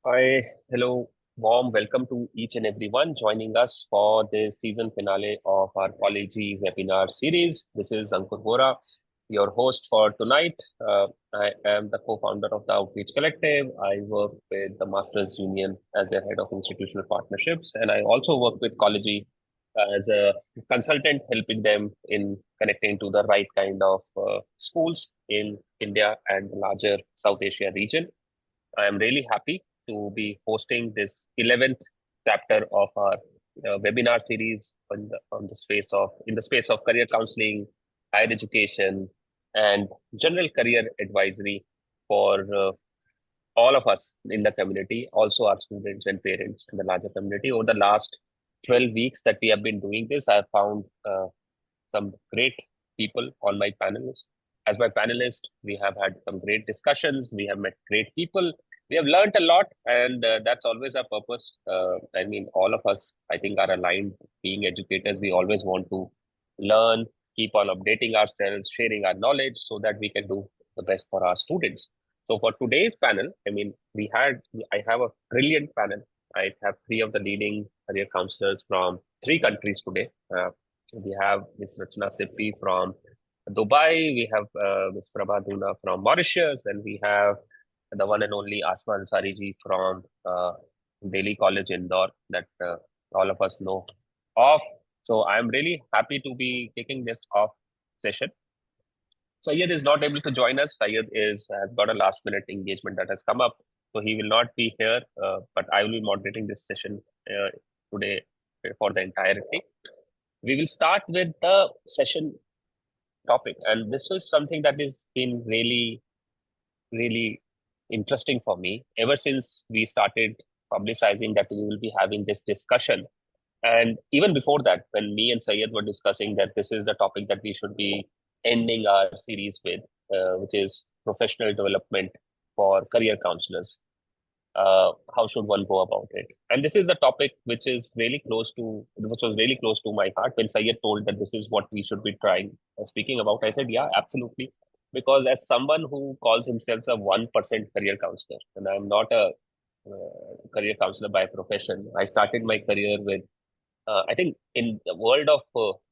Hi, hello, warm welcome to each and everyone joining us for the season finale of our college webinar series. This is Ankur Vora, your host for tonight. I am the co-founder of the Outreach Collective. I work with the Masters Union as their head of institutional partnerships, and I also work with Collegy as a consultant, helping them in connecting to the right kind of schools in India and the larger South Asia region. I am really happy to be hosting this 11th chapter of our webinar series on the space of in the space of career counseling, higher education, and general career advisory for all of us in the community, also our students and parents in the larger community. Over the last 12 weeks that we have been doing this, I have found some great people on my panelists. As my panelist, we have had some great discussions. We have met great people. We have learned a lot, and that's always our purpose. I mean, all of us, I think, are aligned. Being educators, we always want to learn, keep on updating ourselves, sharing our knowledge, so that we can do the best for our students. So, for today's panel, I have a brilliant panel. I have three of the leading career counselors from three countries today. We have Ms. Rachna Sippi from Dubai, we have Ms. Prabha Duna from Mauritius, and we have the one and only Asma Ansari ji from Delhi College Indore that all of us know of. So I'm really happy to be taking this off session. Syed is not able to join us. Syed has got a last minute engagement that has come up, so he will not be here. But I will be moderating this session today for the entirety. We will start with the session topic, and this is something that has been really interesting for me ever since we started publicizing that we will be having this discussion. And even before that, when me and Syed were discussing that this is the topic that we should be ending our series with, which is professional development for career counselors. How should one go about it? And this is the topic which was really close to my heart. When Syed told that this is what we should be trying speaking about, I said, yeah, absolutely. Because as someone who calls himself a 1% career counselor, and I'm not a career counselor by profession, I started my career with I think in the world of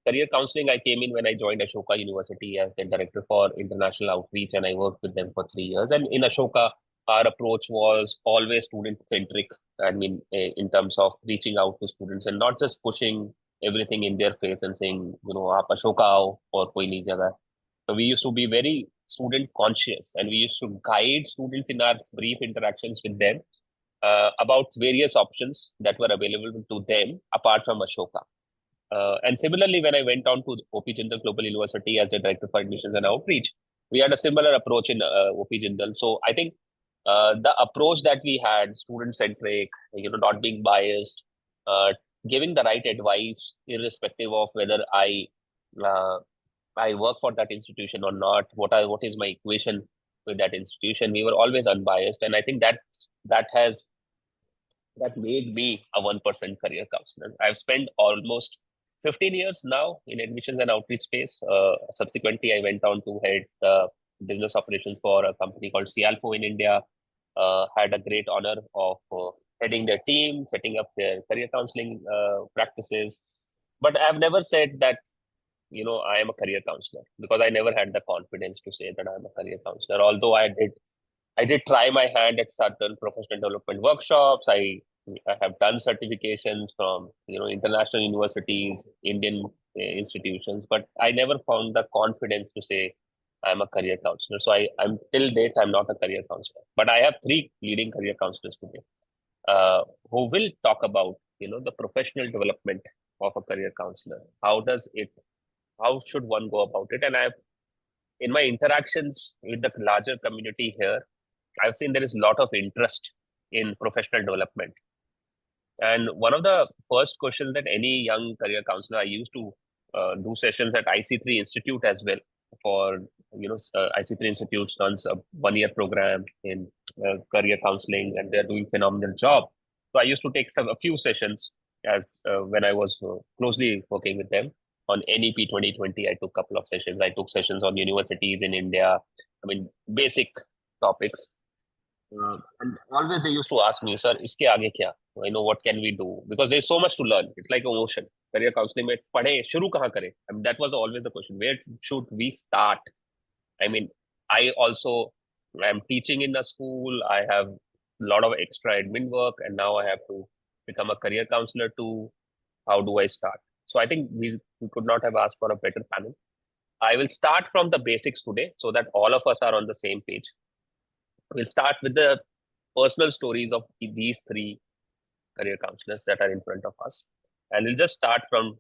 career counseling, I came in when I joined Ashoka University as the director for international outreach, and I worked with them for 3 years. And in Ashoka, our approach was always student centric. I mean, in terms of reaching out to students and not just pushing everything in their face and saying, aap Ashoka aao or koi nahi jaga. So we used to be very student conscious, and we used to guide students in our brief interactions with them about various options that were available to them apart from Ashoka. And similarly, when I went on to OP Jindal Global University as the director for admissions and outreach, we had a similar approach in OP Jindal. So I think the approach that we had, student centric, not being biased, uh, giving the right advice, irrespective of whether uh, I work for that institution or not, what is my equation with that institution. We were always unbiased, and I think that made me a 1% career counselor. I've spent almost 15 years now in admissions and outreach space. Subsequently, I went on to head the business operations for a company called Cialfo in India. Had a great honor of heading their team, setting up their career counseling practices. But I've never said that, I am a career counselor, because I never had the confidence to say that I'm a career counselor. Although I did try my hand at certain professional development workshops. I have done certifications from international universities, Indian institutions, but I never found the confidence to say I'm a career counselor. So I'm till date I'm not a career counselor, but I have three leading career counselors today who will talk about the professional development of a career counselor. How should one go about it? And I've in my interactions with the larger community here, I've seen there is a lot of interest in professional development. And one of the first questions that any young career counselor, I used to do sessions at IC3 Institute as well. For IC3 Institute runs a 1 year program in career counseling, and they're doing phenomenal job. So I used to take a few sessions as when I was closely working with them on NEP 2020. I took a couple of sessions. I took sessions on universities in India. I mean, basic topics. And always they used to ask me, sir, iske aage kya? What can we do? Because there's so much to learn. It's like an ocean. Career counseling में पढ़े शुरू कहाँ करें? I mean, that was always the question. Where should we start? I mean, I also am teaching in a school. I have a lot of extra admin work, and now I have to become a career counselor too. How do I start? So I think we could not have asked for a better panel. I will start from the basics today so that all of us are on the same page. We'll start with the personal stories of these three career counselors that are in front of us. And we'll just start from,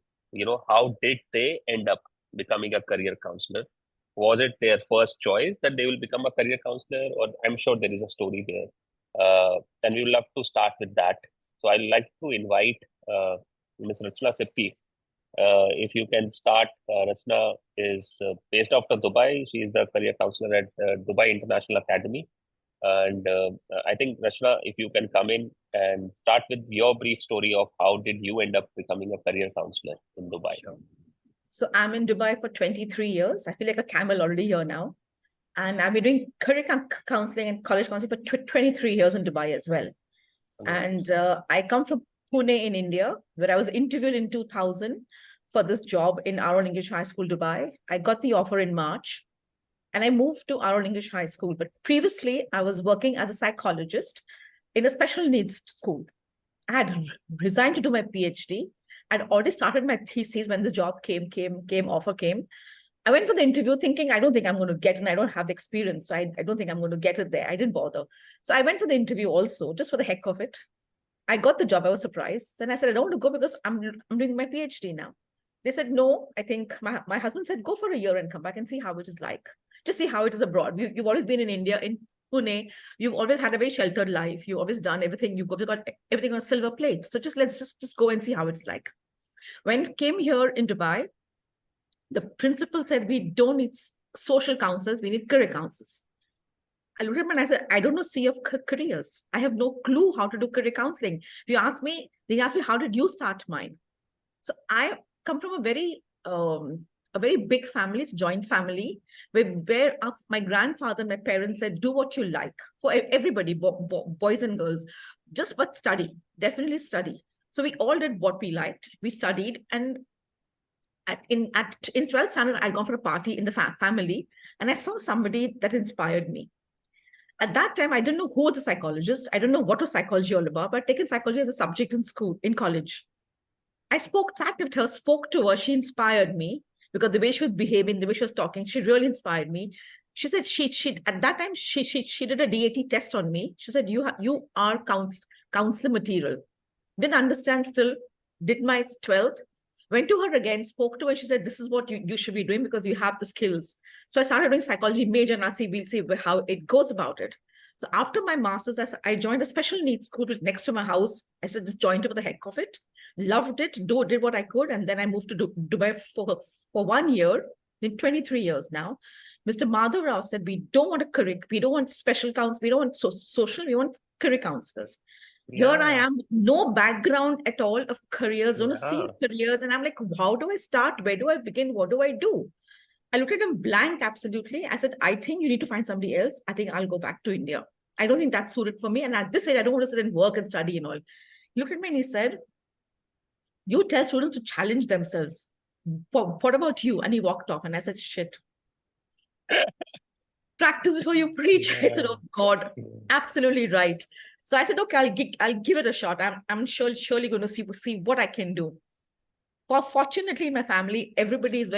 how did they end up becoming a career counselor? Was it their first choice that they will become a career counselor? Or I'm sure there is a story there. And we would love to start with that. So I'd like to invite Ms. Rachna Sippi. If you can start, Rachna is based out of Dubai. She is the career counselor at Dubai International Academy. And I think, Rachna, if you can come in and start with your brief story of how did you end up becoming a career counselor in Dubai? Sure. So I'm in Dubai for 23 years. I feel like a camel already here now. And I've been doing career counseling and college counseling for 23 years in Dubai as well. And I come from Pune in India, where I was interviewed in 2000 for this job in Aaron English High School, Dubai. I got the offer in March and I moved to Aaron English High School. But previously, I was working as a psychologist in a special needs school. I had resigned to do my PhD. I'd already started my thesis when the job offer came. I went for the interview thinking, I don't think I'm going to get it. And I don't have the experience. So I don't think I'm going to get it there. I didn't bother. So I went for the interview also, just for the heck of it. I got the job. I was surprised. And I said, I don't want to go because I'm doing my PhD now. They said, no, I think my husband said, go for a year and come back and see how it is like. Just see how it is abroad. You've always been in India, in Pune. You've always had a very sheltered life. You've always done everything. You've got everything on a silver plate. So let's just go and see how it's like. When came here in Dubai, the principal said, we don't need social counselors, we need career counselors. I looked at him and I said, I don't know sea of careers. I have no clue how to do career counseling. They asked me, how did you start mine? So I come from a very big family, it's joint family, where my grandfather and my parents said, do what you like for everybody, boys and girls, just but study, definitely study. So we all did what we liked. We studied, and in 12th standard, I'd gone for a party in the family, and I saw somebody that inspired me. At that time, I didn't know who was a psychologist. I didn't know what was psychology all about, but I'd taken psychology as a subject in college. I chatted with her, spoke to her. She inspired me because the way she was behaving, the way she was talking, she really inspired me. She said she at that time she did a DAT test on me. She said, you are counselor material. Didn't understand still, did my 12th, went to her again, spoke to her. She said, this is what you should be doing because you have the skills. So I started doing psychology major, and we'll see how it goes about it. So after my master's, I joined a special needs school which was next to my house. I said, just joined it for the heck of it. Loved it, did what I could. And then I moved to Dubai for 1 year, in 23 years now. Mr. Madhav Rao said, we don't want we don't want special counselors, we don't want social, we want career counselors. Yeah. Here I am, no background at all of careers, don't see careers. And I'm like, how do I start? Where do I begin? What do I do? I looked at him blank, absolutely. I said, I think you need to find somebody else. I think I'll go back to India. I don't think that's suited for me. And at this age, I don't want to sit and work and study and all. He looked at me and he said, you tell students to challenge themselves. What about you? And he walked off, and I said, shit. Practice before you preach. Yeah. I said, oh God, absolutely right. So I said, okay, I'll give it a shot. I'm surely going to see what I can do. Fortunately, in my family, everybody is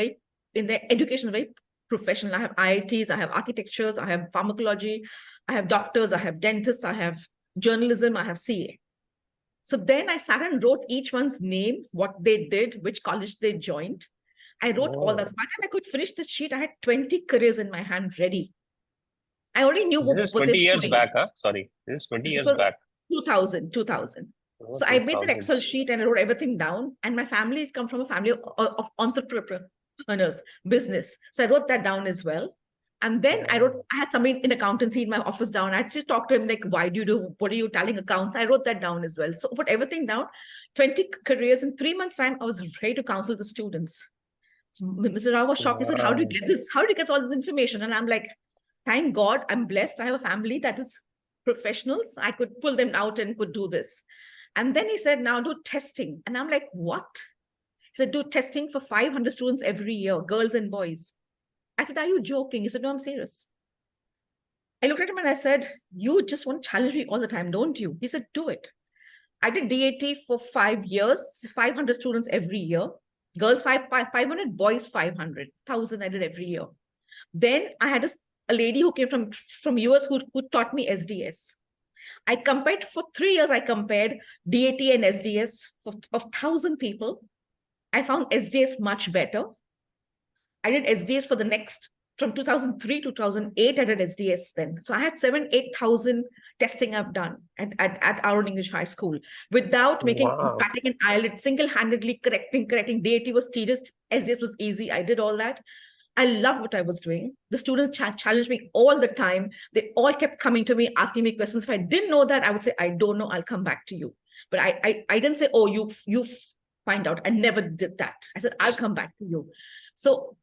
in their education, very professional. I have IITs, I have architectures, I have pharmacology, I have doctors, I have dentists, I have journalism, I have CA. So then I sat and wrote each one's name, what they did, which college they joined. I wrote all that. So by the time I could finish the sheet, I had 20 careers in my hand ready. I already knew what 20 years back, huh? Sorry, this is 20 years back. 2000. Oh, so 2000. I made that Excel sheet and I wrote everything down. And my family has come from a family of entrepreneurs, business. So I wrote that down as well. And then I had somebody in accountancy in my office down. I actually talked to him like, what are you telling accounts? I wrote that down as well. So put everything down, 20 careers in 3 months time. I was ready to counsel the students. So Mr. Rao was shocked. He said, how do you get this? How do you get all this information? And I'm like, thank God I'm blessed. I have a family that is professionals, I could pull them out and could do this. And then he said, now do testing. And I'm like, what? He said, do testing for 500 students every year, girls and boys. I said, are you joking? He said, no, I'm serious. I looked at him and I said, you just want to challenge me all the time, don't you? He said, do it. I did DAT for 5 years, 500 students every year. Girls 500, boys 500, 1,000 I did every year. Then I had a lady who came from US who taught me SDS. I compared for 3 years, I compared DAT and SDS of 1,000 people. I found SDS much better. I did SDS for the next, from 2003 to 2008, I did SDS then. So I had 8,000 testing I've done at our own English high school without batting an eyelid, single-handedly correcting. DAT was tedious, SDS was easy. I did all that. I loved what I was doing. The students challenged me all the time. They all kept coming to me, asking me questions. If I didn't know that, I would say, I don't know, I'll come back to you. But I didn't say, oh, you find out. I never did that. I said, I'll come back to you. So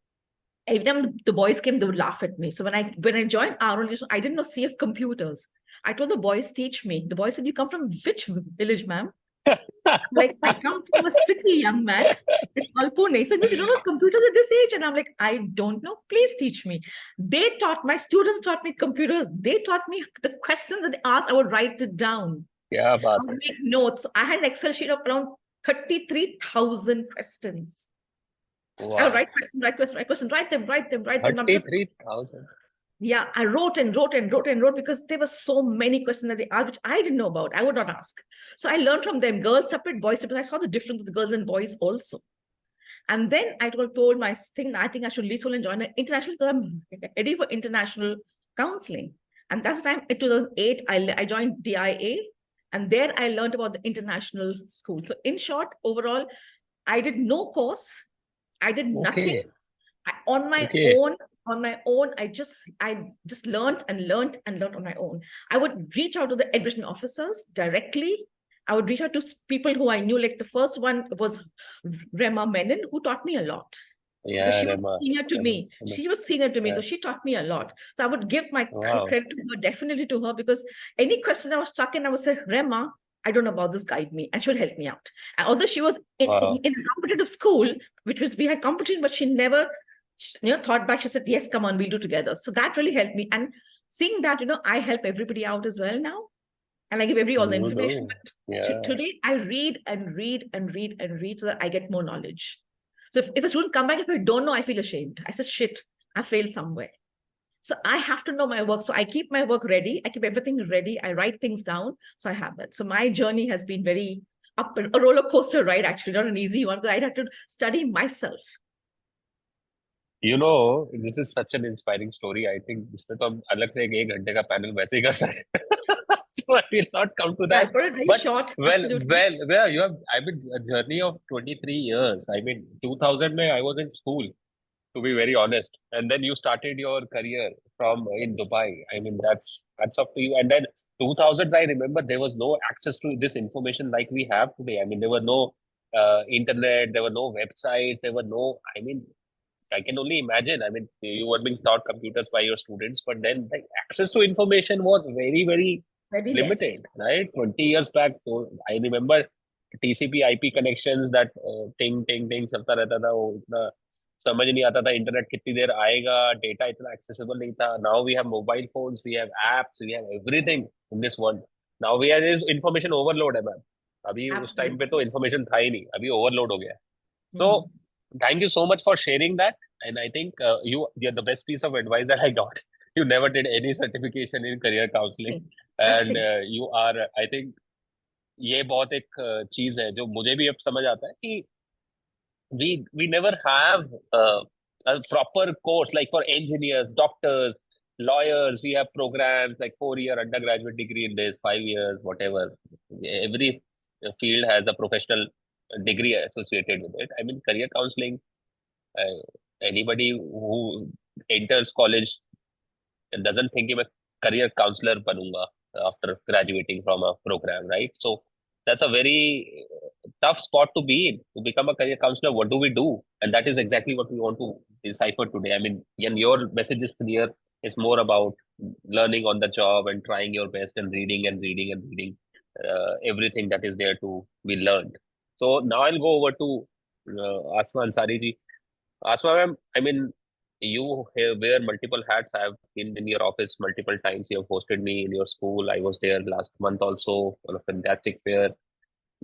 every time the boys came, they would laugh at me. So when I joined Aaron, I didn't know C of computers. I told the boys, teach me. The boys said, you come from which village, ma'am? Like, I come from a city, young man. It's called Pune. He said, you don't know computers at this age. And I'm like, I don't know. Please teach me. My students taught me computers. They taught me the questions that they asked. I would write it down. Yeah, I would make notes. I had an Excel sheet of around 33,000 questions. Wow. I would write question, write them. 33,000. Yeah, I wrote because there were so many questions that they asked, which I didn't know about. I would not ask. So I learned from them, girls separate, boys separate. I saw the difference of the girls and boys also. And then I told my thing, I think I should leave school and join an international, because I'm ready for international counseling. And that's the time in 2008, I joined DIA. And there I learned about the international school. So in short, overall, I did no course. I did nothing. On my own, I just learned on my own. I would reach out to the admission officers directly. I would reach out to people who I knew. Like the first one was Rema Menon, who taught me a lot. Yeah, because she was senior to me. She was senior to me, so she taught me a lot. So I would give my credit to her, definitely to her, because any question I was stuck in, I would say, Rema, I don't know about this, guide me, and she would help me out. And although she was in a competitive school, we had competition, but she never, thought back. She said, yes, come on, we'll do together. So that really helped me. And seeing that, I help everybody out as well now. And I give all the information. But today I read so that I get more knowledge. So if a student come back, if I don't know, I feel ashamed. I said, shit, I failed somewhere. So I have to know my work. So I keep my work ready. I keep everything ready. I write things down. So I have that. So my journey has been very a roller coaster ride, actually, not an easy one, because I had to study myself. This is such an inspiring story. I think इसमें तो हम अलग से एक घंटे का panel वैसे ही कर सकते हैं. So I will not come to that. I put it very short. Well, you have, a journey of 23 years. 2000 I was in school, to be very honest. And then you started your career in Dubai. That's up to you. And then 2000s, I remember there was no access to this information like we have today. There was no internet, there were no websites, there were no, I can only imagine. You were being taught computers by your students, but then the access to information was very, very limited, right? 20 years back. So I remember TCP IP connections, that ting चलता रहता था, वो इतना समझ नहीं आता था internet कितनी देर आएगा, डेटा इतना एक्सेसिबल नहीं था. Now we have mobile phones, we have apps, we have everything in this world. Now we have this information overload है मैम. अभी उस टाइम पे तो information था ही नहीं, अभी overload हो गया. So thank you so much for sharing that. And I think you're the best piece of advice that I got. You never did any certification in career counseling. And you are, I think, ये बहुत एक चीज है जो मुझे भी अब समझ आता है कि we never have a proper course like for engineers, doctors, lawyers. We have programs like 4-year undergraduate degree in this, 5 years, whatever. Every field has a professional degree associated with it. Career counseling, anybody who enters college doesn't think I'm a career counselor banunga after graduating from a program, right? So that's a very tough spot to be in, to become a career counselor. What do we do? And that is exactly what we want to decipher today. And your message is clear. It's more about learning on the job and trying your best and reading and reading and reading everything that is there to be learned. So now I'll go over to Asma Ansari ji. Asma ma'am, I mean, you wear multiple hats. I've been in your office multiple times. You have hosted me in your school. I was there last month also on a fantastic fair.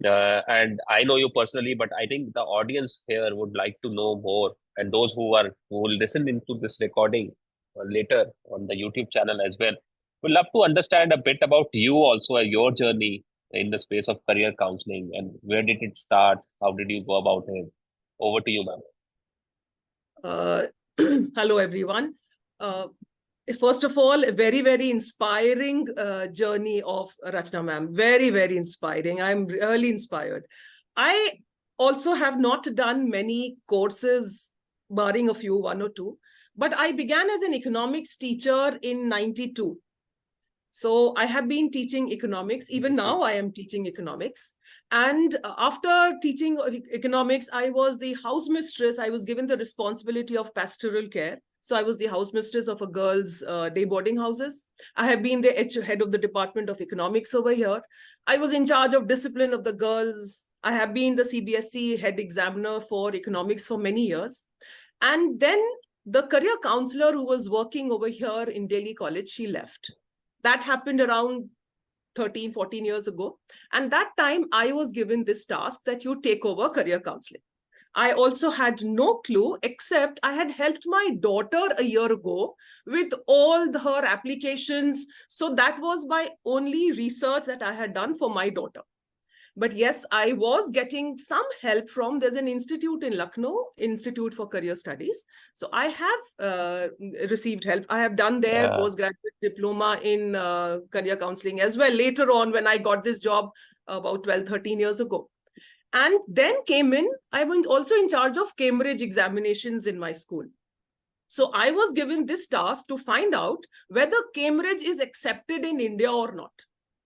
And I know you personally, but I think the audience here would like to know more, and those who will listen into this recording later on the YouTube channel as well, would love to understand a bit about you also, your journey in the space of career counseling, and where did it start? How did you go about it? Over to you, ma'am. Uh, Hello, everyone. First of all, a very, very inspiring journey of Rachna ma'am. Very, very inspiring. I'm really inspired. I also have not done many courses, barring a few, one or two, but I began as an economics teacher in 92. So I have been teaching economics. Even now, I am teaching economics. And after teaching economics, I was the house mistress. I was given the responsibility of pastoral care. So I was the house mistress of a girls' day boarding houses. I have been the head of the Department of Economics over here. I was in charge of discipline of the girls. I have been the CBSE head examiner for economics for many years. And then the career counselor who was working over here in Delhi College, she left. That happened around 13, 14 years ago. And that time I was given this task that you take over career counseling. I also had no clue, except I had helped my daughter a year ago with all her applications. So that was my only research that I had done for my daughter. But yes, I was getting some help from, there's an institute in Lucknow, Institute for Career Studies. So I have received help. I have done their postgraduate diploma in career counseling as well later on when I got this job about 12, 13 years ago. And then came in, I was also in charge of Cambridge examinations in my school. So I was given this task to find out whether Cambridge is accepted in India or not.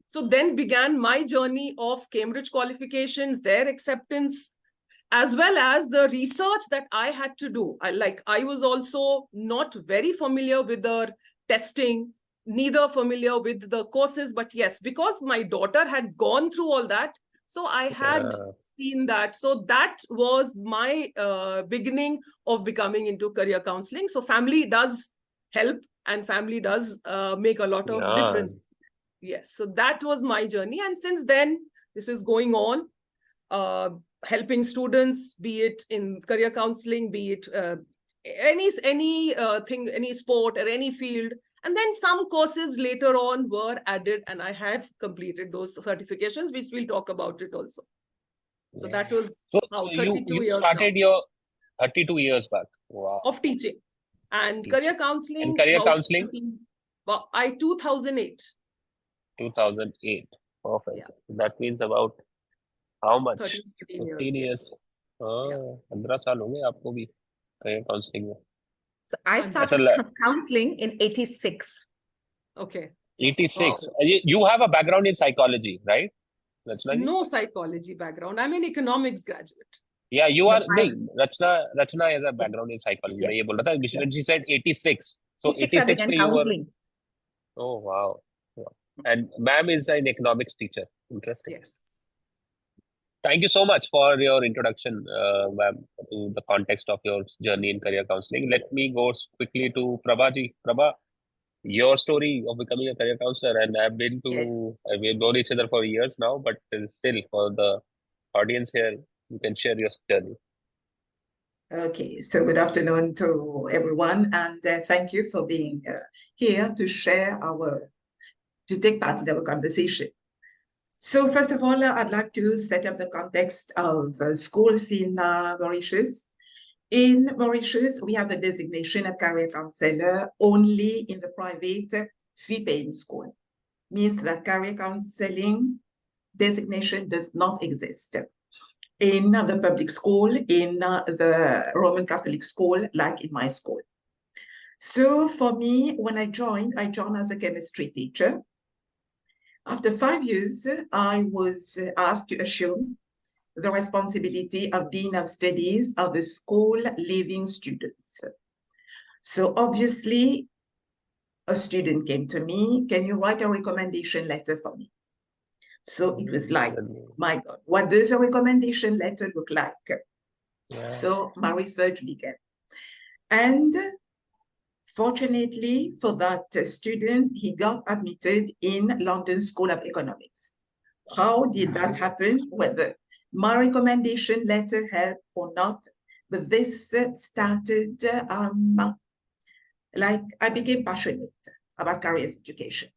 So then began my journey of Cambridge qualifications, their acceptance, as well as the research that I had to do. I was also not very familiar with the testing, neither familiar with the courses, but yes, because my daughter had gone through all that, so I had seen that. So that was my beginning of becoming into career counseling. So family does help and family does make a lot of difference. Yes, so that was my journey. And since then, this is going on, helping students, be it in career counseling, be it any thing, any sport or any field. And then some courses later on were added, and I have completed those certifications, which we'll talk about it also. So that was so 32 you years started now. your 32 years back. Wow. Of teaching. And career counseling. And career counseling? Well, 2008. 2008. Perfect. Yeah. That means about how much? 15 years. हाँ, 15 साल हो गए आपको भी career counseling में. So I started counseling in 86. Okay. 86. You have a background in psychology, right? No psychology background. I'm an economics graduate. Yeah, you are. Rachna has a background in psychology. Yes. मैं ये बोल रहा था. When she said 86. So 86 I began counseling. Oh, wow. And ma'am is an economics teacher. Interesting. Yes. Thank you so much for your introduction, ma'am, to the context of your journey in career counseling. Let me go quickly to Prabha ji. Prabha, your story of becoming a career counselor, and we've known each other for years now, but still for the audience here, you can share your journey. Okay, so good afternoon to everyone, and thank you for being here to to take part in our conversation. So first of all, I'd like to set up the context of schools in Mauritius. In Mauritius, we have the designation of career counselor only in the private fee-paying school. Means that career counseling designation does not exist in the public school, in the Roman Catholic school, like in my school. So for me, when I joined as a chemistry teacher. After 5 years, I was asked to assume the responsibility of Dean of Studies of the school leaving students. So obviously, a student came to me, can you write a recommendation letter for me? So it was like, my God, what does a recommendation letter look like? Yeah. So my research began. And fortunately for that student, he got admitted in London School of Economics. How did that happen? Whether my recommendation letter helped or not, but this started, like I became passionate about careers education.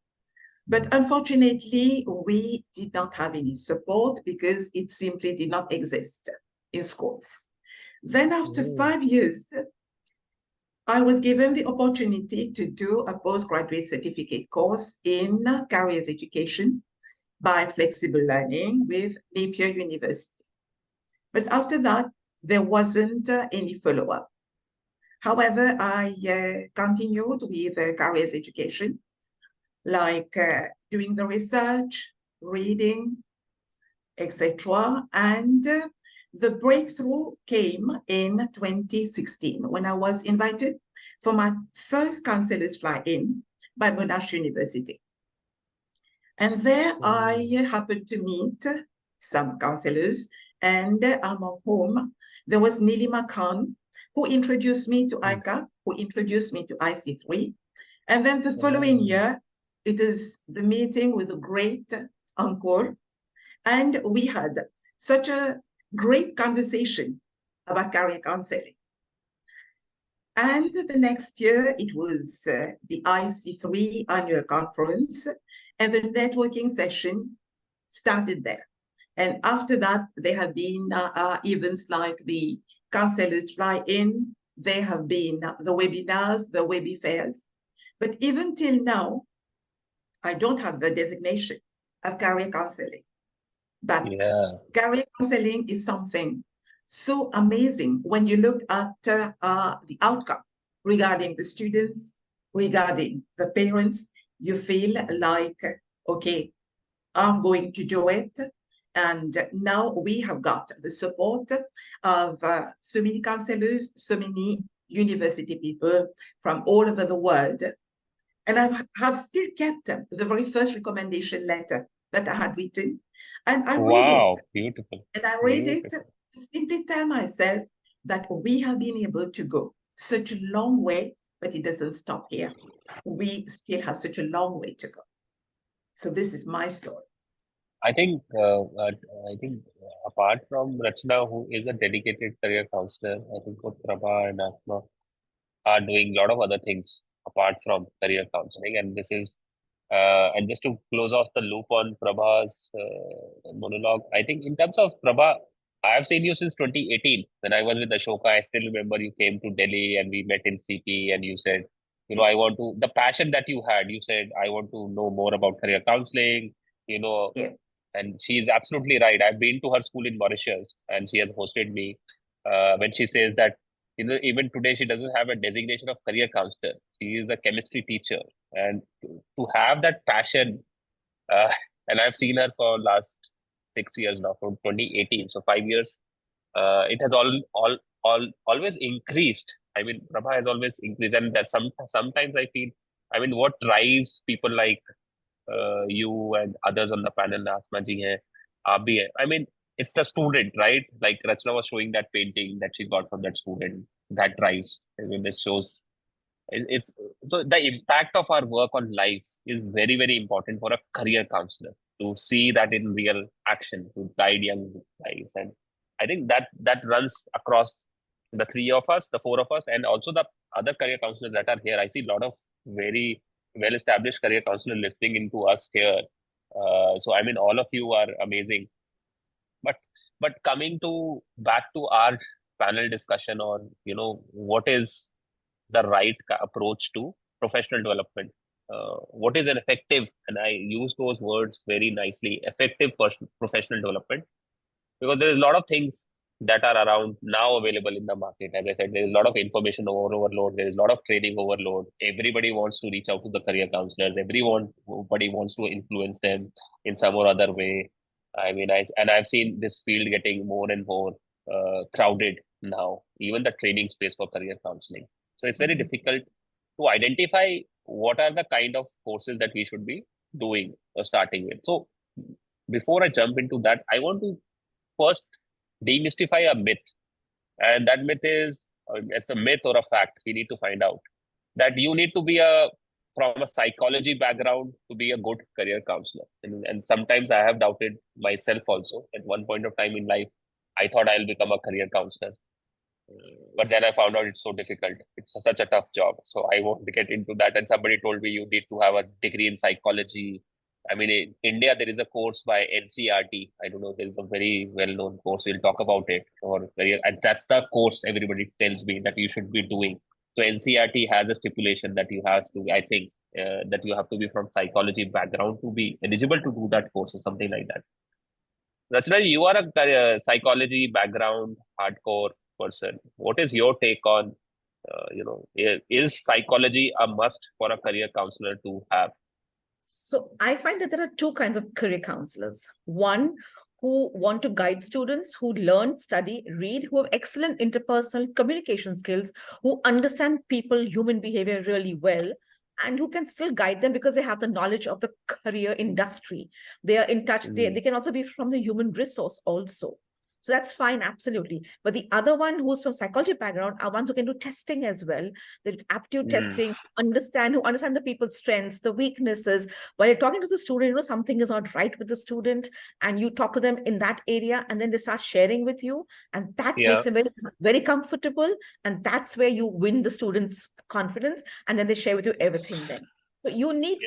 But unfortunately, we did not have any support because it simply did not exist in schools. Then after 5 years, I was given the opportunity to do a postgraduate certificate course in careers education by flexible learning with Napier University. But after that, there wasn't any follow-up. However, I continued with careers education, like doing the research, reading, etc. And the breakthrough came in 2016 when I was invited for my first counselor's fly-in by Monash University. And there I happened to meet some counselors, and among whom there was Nilima Khan, who introduced me to ICA, who introduced me to IC3. And then the following year, it is the meeting with the great Ankur, and we had such a great conversation about career counseling. And the next year, it was the IC3 annual conference, and the networking session started there. And after that, there have been events like the counselors fly-in, there have been the webinars, the webby fairs. But even till now, I don't have the designation of career counseling. But career counseling is something so amazing when you look at the outcome regarding the students, regarding the parents. You feel like, okay, I'm going to do it. And now we have got the support of so many counselors, so many university people from all over the world. And I have still kept the very first recommendation letter that I had written. And I read it. Beautiful. And I read it to simply tell myself that we have been able to go such a long way, but it doesn't stop here. We still have such a long way to go. So this is my story. I think apart from Rachna, who is a dedicated career counselor, I think both Prabha and Asma are doing a lot of other things apart from career counseling. And this is, and just to close off the loop on Prabha's monologue, I think in terms of Prabha, I have seen you since 2018 when I was with Ashoka. I still remember you came to Delhi and we met in CP, and you said, I want to, the passion that you had, you said, I want to know more about career counseling, Yeah. and she's absolutely right. I've been to her school in Mauritius and she has hosted me. When she says that, even today she doesn't have a designation of career counselor. She is a chemistry teacher, and to have that passion, and I've seen her for last 6 years now, from 2018, so 5 years. It has always increased. I mean, Prabha has always increased, and that sometimes I feel, I mean, what drives people like you and others on the panel, Asma ji hai, aap bhi hai. I mean, it's the student, right? Like Rachna was showing that painting that she got from that student, that drives. I mean, this shows it's so the impact of our work on lives is very, very important for a career counselor to see that in real action, to guide young lives. And I think that runs across the three of us, the four of us, and also the other career counselors that are here. I see a lot of very well-established career counselors listening into us here. So I mean, all of you are amazing. But coming to back to our panel discussion on, what is the right approach to professional development. What is an effective, and I use those words very nicely, effective professional development, because there is a lot of things that are around now available in the market. As I said, there is a lot of information overload. There is a lot of training overload. Everybody wants to reach out to the career counselors. Everybody wants to influence them in some or other way. I mean, I've seen this field getting more and more crowded now, even the training space for career counseling. So it's very difficult to identify what are the kind of courses that we should be doing or starting with? So before I jump into that, I want to first demystify a myth. And that myth is, it's a myth or a fact. We need to find out that you need to be from a psychology background to be a good career counselor. And sometimes I have doubted myself also. At one point of time in life, I thought I'll become a career counselor. But then I found out it's so difficult. It's such a tough job. So I won't get into that. And somebody told me you need to have a degree in psychology. I mean, in India, there is a course by NCRT. I don't know, there is a very well-known course. We'll talk about it. And that's the course everybody tells me that you should be doing. So NCRT has a stipulation that you have to, I think, that you have to be from psychology background to be eligible to do that course or something like that. That's why you are a psychology background hardcore person. What is your take on, is psychology a must for a career counselor to have? So I find that there are two kinds of career counselors. One who want to guide students, who learn, study, read, who have excellent interpersonal communication skills, who understand people, human behavior really well, and who can still guide them because they have the knowledge of the career industry. They are in touch. They can also be from the human resource also. So that's fine, absolutely. But the other one who's from psychology background are ones who can do testing as well. The aptitude testing, who understand the people's strengths, the weaknesses. While you're talking to the student, something is not right with the student, and you talk to them in that area, and then they start sharing with you, and that makes them very, very comfortable. And that's where you win the student's confidence, and then they share with you everything then. So you need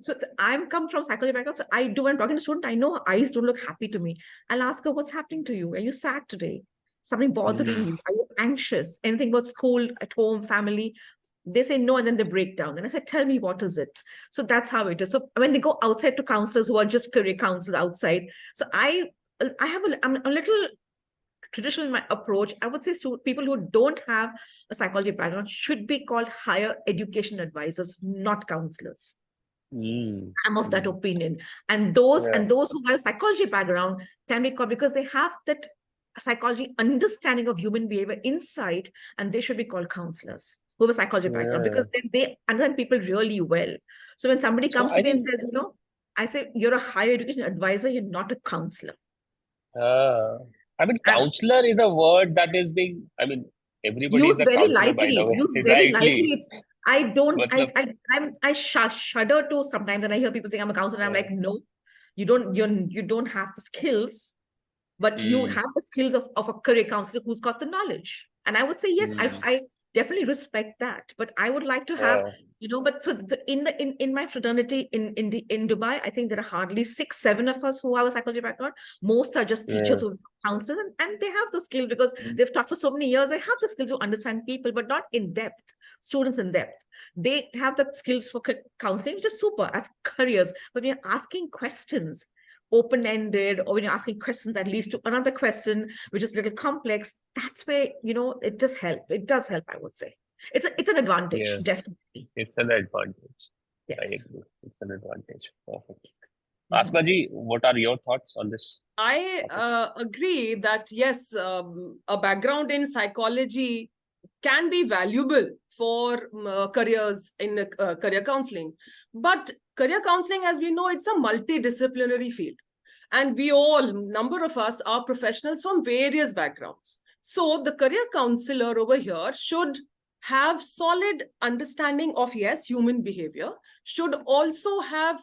So I'm come from psychology background. So I do, when I'm talking to student, I know her eyes don't look happy to me. I'll ask her, what's happening to you? Are you sad today? Something bothering you? Are you anxious? Anything about school, at home, family? They say no, and then they break down. And I said, tell me, what is it? So that's how it is. So when they go outside to counselors who are just career counselors outside. So I'm a little traditional in my approach. I would say people who don't have a psychology background should be called higher education advisors, not counselors. I'm of that opinion. And those who have a psychology background can be called, because they have that psychology understanding of human behavior insight, and they should be called counselors who have a psychology background, because then they understand people really well. So when somebody comes to me and says, I say, you're a higher education advisor, you're not a counselor. I mean, counselor is a word that is being, everybody is a counselor by the way. Used very lightly. I shudder to sometimes when I hear people think I'm a counselor. I'm like, no, you don't have the skills, but you have the skills of a career counselor who's got the knowledge. And I would say, yes, I definitely respect that. But I would like to have, but so in my fraternity in Dubai, I think there are hardly 6-7 of us who have a psychology background. Most are just teachers who counselors, and they have the skill because they've taught for so many years. They have the skills to understand people, but not in depth. Students in depth. They have the skills for counseling, which is super as careers. But when you're asking questions, open-ended, or when you're asking questions that leads to another question, which is a little complex, that's where, it does help. It does help, I would say. It's an advantage, definitely. It's an advantage. Yes. I agree. It's an advantage. Perfect. Asmaji, what are your thoughts on this? I agree that, yes, a background in psychology can be valuable for careers in career counseling. But career counseling, as we know, it's a multidisciplinary field. And number of us are professionals from various backgrounds. So the career counselor over here should have solid understanding of, yes, human behavior, should also have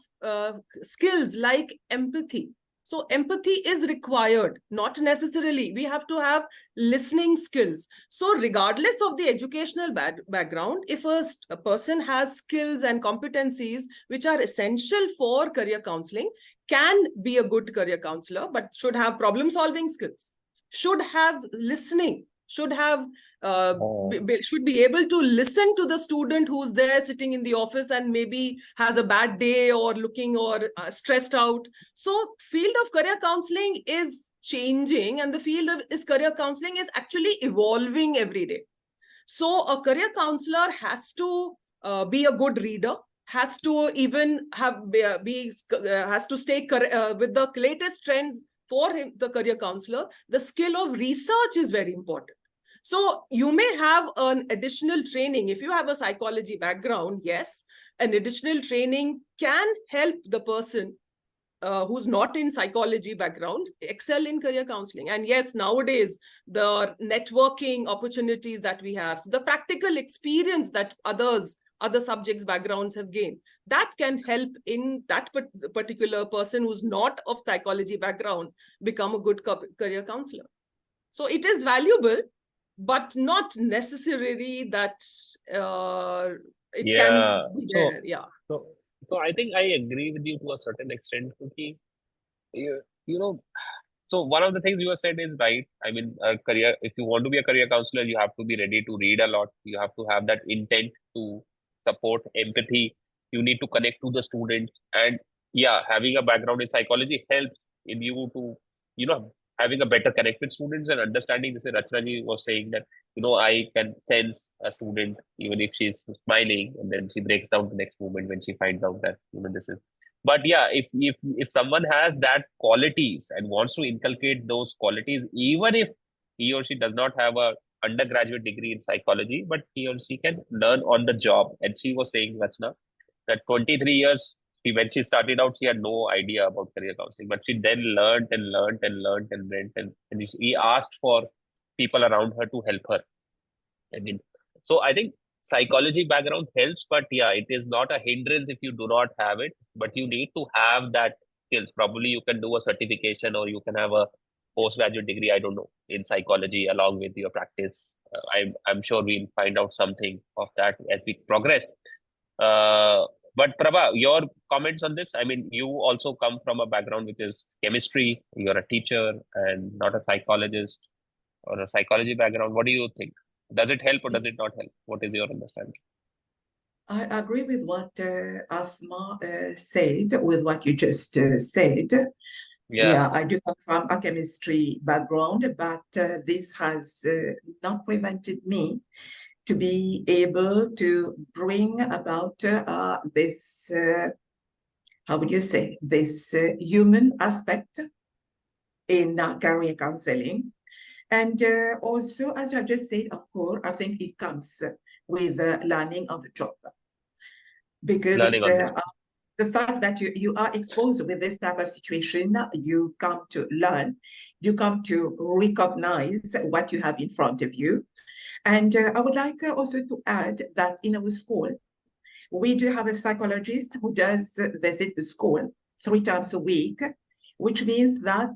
skills like empathy. So empathy is required, not necessarily. We have to have listening skills. So regardless of the educational background, if a person has skills and competencies which are essential for career counseling, can be a good career counselor, but should have problem-solving skills, should have listening, should be able to listen to the student who's there sitting in the office and maybe has a bad day or looking or stressed out. So field of career counseling is changing, and the field of career counseling is actually evolving every day. So a career counselor has to be a good reader, has to even has to stay with the latest trends for the career counselor. The skill of research is very important. So you may have an additional training. If you have a psychology background, yes, an additional training can help the person who's not in psychology background excel in career counseling. And yes, nowadays the networking opportunities that we have, the practical experience that other subjects backgrounds have gained, that can help in that particular person who's not of psychology background become a good career counselor. So it is valuable, but not necessarily that it can be there. Yeah. So I think I agree with you to a certain extent, Kuki. You know, so one of the things you have said is right. I mean, if you want to be a career counselor, you have to be ready to read a lot. You have to have that intent to support empathy. You need to connect to the students. And yeah, having a background in psychology helps in you to, having a better connect with students and understanding. This is Rachna ji was saying that, I can sense a student even if she's smiling and then she breaks down the next moment when she finds out that, this is. But yeah, if someone has that qualities and wants to inculcate those qualities, even if he or she does not have a undergraduate degree in psychology, but he or she can learn on the job. And she was saying, Rachna, that 23 years, when she started out, she had no idea about career counseling, but she then learned and learned and learned and went and she asked for people around her to help her. I mean, so I think psychology background helps, but yeah, it is not a hindrance if you do not have it, but you need to have that skills. Probably you can do a certification or you can have a postgraduate degree, I don't know, in psychology along with your practice. I'm sure we'll find out something of that as we progress. But Prabha, your comments on this? I mean, you also come from a background which is chemistry. You're a teacher and not a psychologist or a psychology background. What do you think? Does it help or does it not help? What is your understanding? I agree with what Asma said, with what you just said. Yeah, I do come from a chemistry background, but this has not prevented me to be able to bring about this, how would you say, this human aspect in career counseling. And also, as you have just said, of course, I think it comes with learning on the job. Because the fact that you are exposed with this type of situation, you come to learn, you come to recognize what you have in front of you. And I would like also to add that in our school, we do have a psychologist who does visit the school 3 times a week, which means that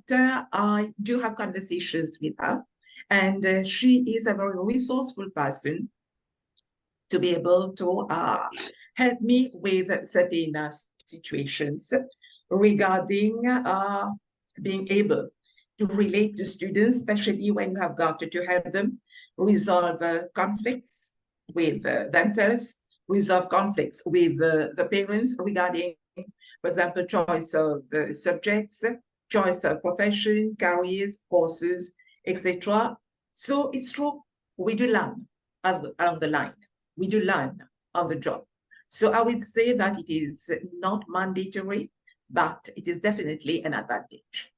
I do have conversations with her. And she is a very resourceful person to be able to help me with certain situations regarding being able to relate to students, especially when you have got to help them resolve conflicts with themselves, resolve conflicts with the parents regarding, for example, choice of subjects, choice of profession, careers, courses, etc. So it's true, we do learn along the line. We do learn on the job. So I would say that it is not mandatory, but it is definitely an advantage.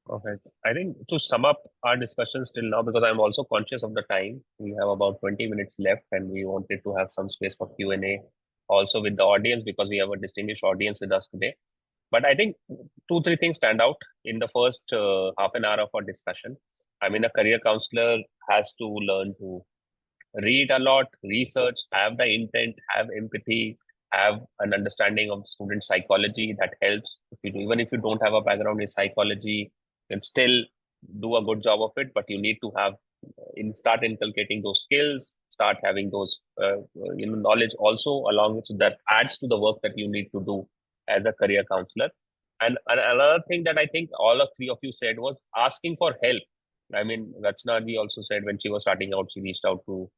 Okay. I think to sum up our discussion till now, because I'm also conscious of the time, we have about 20 minutes left and we wanted to have some space for Q&A also with the audience because we have a distinguished audience with us today. But I think 2-3 things stand out in the first half an hour of our discussion. I mean, a career counselor has to learn to read a lot, research, have the intent, have empathy, have an understanding of student psychology that helps. Even if you don't have a background in psychology, you can still do a good job of it, but you need to have start inculcating those skills, start having those knowledge also along with, so that adds to the work that you need to do as a career counselor. And another thing that I think all of 3 of you said was asking for help. I mean, Rachna ji also said when she was starting out, she reached out to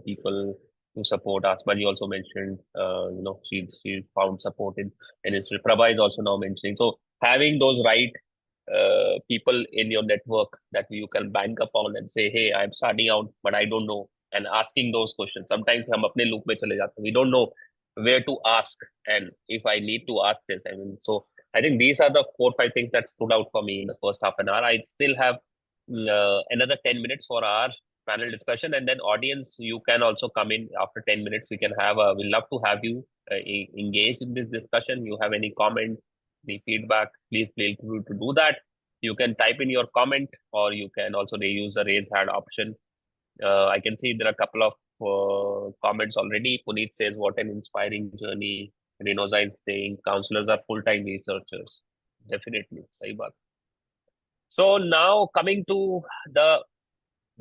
people to support. Asma ji also mentioned, she found support in history. Prabha is also now mentioning. So having those right people in your network that you can bank upon and say, hey, I'm starting out, but I don't know. And asking those questions. Sometimes हम अपने loop में चले जाते हैं. We don't know where to ask and if I need to ask this. I mean, so I think these are the 4-5 things that stood out for me in the first half an hour. I still have another 10 minutes for our panel discussion, and then audience, you can also come in after 10 minutes. We can have we'll love to have you engaged in this discussion. You have any comment, any feedback, please feel free to do that. You can type in your comment, or you can also use the raise hand option. I can see there are a couple of comments already. Puneet says, what an inspiring journey. Renoza is saying, counselors are full-time researchers. Definitely, sahi baat. So now coming to the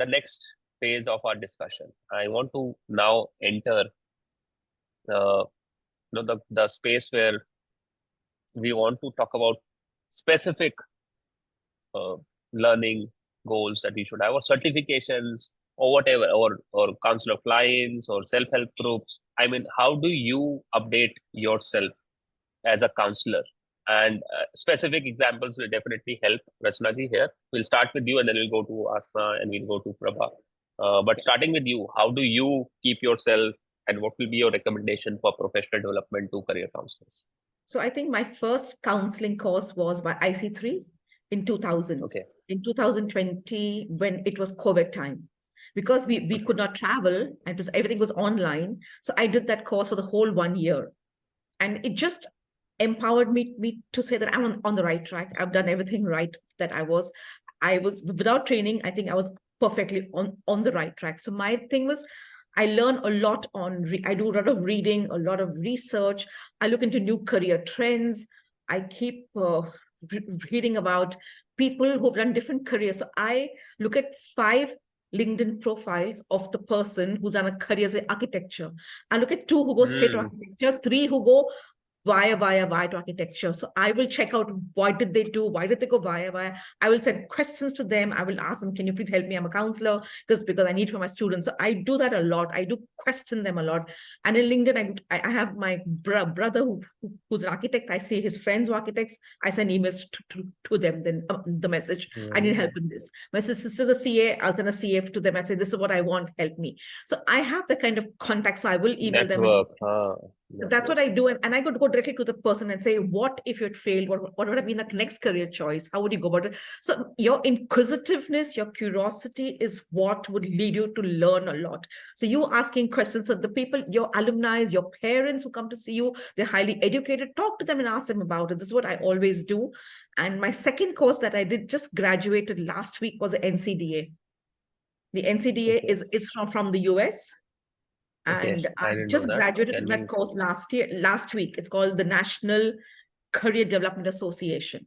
next phase of our discussion, I want to now enter the space where we want to talk about specific uh, learning goals that we should have, or certifications, or whatever, or counselor clients, or self-help groups. I mean, how do you update yourself as a counselor? And specific examples will definitely help. Rachna ji here. We'll start with you, and then we'll go to Asma, and we'll go to Prabha. But starting with you, how do you keep yourself, and what will be your recommendation for professional development to career counselors? So I think my first counseling course was by IC3 in 2000. Okay. In 2020, when it was COVID time, because we could not travel, and everything was online. So I did that course for the whole 1 year. And it just empowered me to say that I'm on the right track. I've done everything right that I was without training. I think I was perfectly on the right track. So my thing was, I learn a lot I do a lot of reading, a lot of research. I look into new career trends. I keep reading about people who've done different careers. So I look at 5 LinkedIn profiles of the person who's done a career as architecture. I look at 2 who go straight to architecture, 3 who go via to architecture. So I will check out what did they do, why did they go via. I will send questions to them. I will ask them, can you please help me? I'm a counselor because I need for my students. So I do that a lot. I do question them a lot. And in LinkedIn, I have my brother who's an architect. I see his friends who are architects. I send emails to them. Then the message, I need help in this. My sister's a CA. I'll send a CA to them. I say, this is what I want, help me. So I have the kind of contact. So I will email them. That's what I do. And I could go directly to the person and say, what if you had failed? What would have been the next career choice? How would you go about it? So your inquisitiveness, your curiosity is what would lead you to learn a lot. So you asking questions. So the people, your alumni, your parents who come to see you, they're highly educated. Talk to them and ask them about it. This is what I always do. And my second course that I did, just graduated last week, was the NCDA. The NCDA is from the US. And I just graduated from that course last week. It's called the National Career Development Association.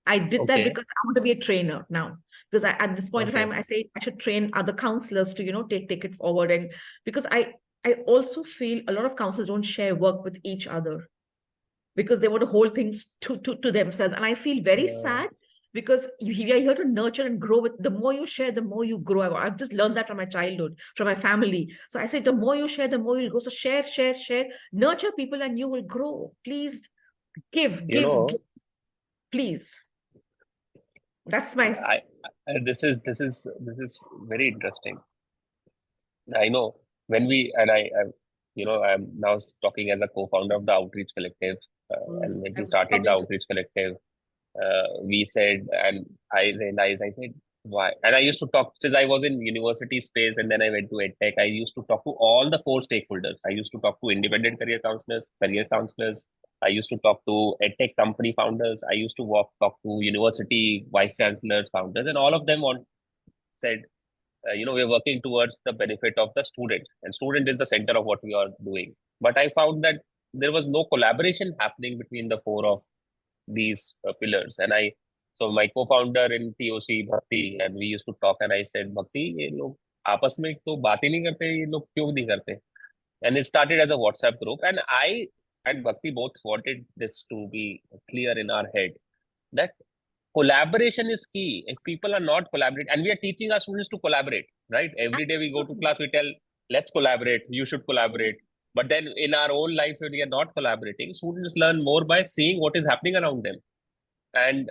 I did that because I want to be a trainer now. Because at this point in time, I say I should train other counselors to, take it forward. And because I also feel a lot of counselors don't share work with each other because they want to hold things to themselves. And I feel very sad, because we are here to nurture and grow. With the more you share, the more you grow. I've just learned that from my childhood, from my family. So I say, the more you share, the more you'll grow. So share, nurture people, and you will grow. Please give. Please. That's my. This is very interesting. I know when I'm now talking as a co-founder of the Outreach Collective, and when we started the Outreach Collective, we said, and I realized, I said, why? And I used to talk, since I was in university space and then I went to EdTech, I used to talk to all the 4 stakeholders. I used to talk to independent career counselors, I used to talk to EdTech company founders. I used to talk to university vice chancellors, founders, and all of them said, we're working towards the benefit of the student, and student is the center of what we are doing. But I found that there was no collaboration happening between the 4 of these pillars. And so my co-founder in TOC, Bhakti, and we used to talk, and I said, Bhakti, ये लोग आपस में तो बात ही नहीं करते, ये लोग क्यों नहीं करते? And it started as a WhatsApp group, and I and Bhakti both wanted this to be clear in our head that collaboration is key. If people are not collaborating, and we are teaching our students to collaborate, right? Every day we go to class, we tell, let's collaborate, you should collaborate. But then in our own lives, when we are not collaborating, students learn more by seeing what is happening around them. And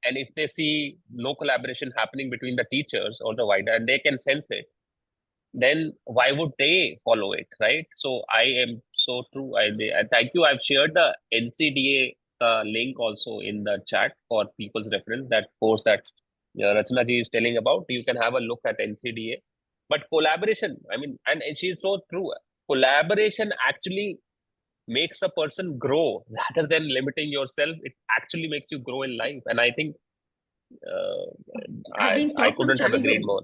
if they see no collaboration happening between the teachers or the wider, and they can sense it, then why would they follow it, right? So I am so true. I thank you. I've shared the NCDA link also in the chat for people's reference. That course that Rachna ji is telling about, you can have a look at NCDA. But collaboration, and she is so true. Collaboration actually makes a person grow rather than limiting yourself. It actually makes you grow in life. And I think I've been I taught from couldn't have agreed childhood. more.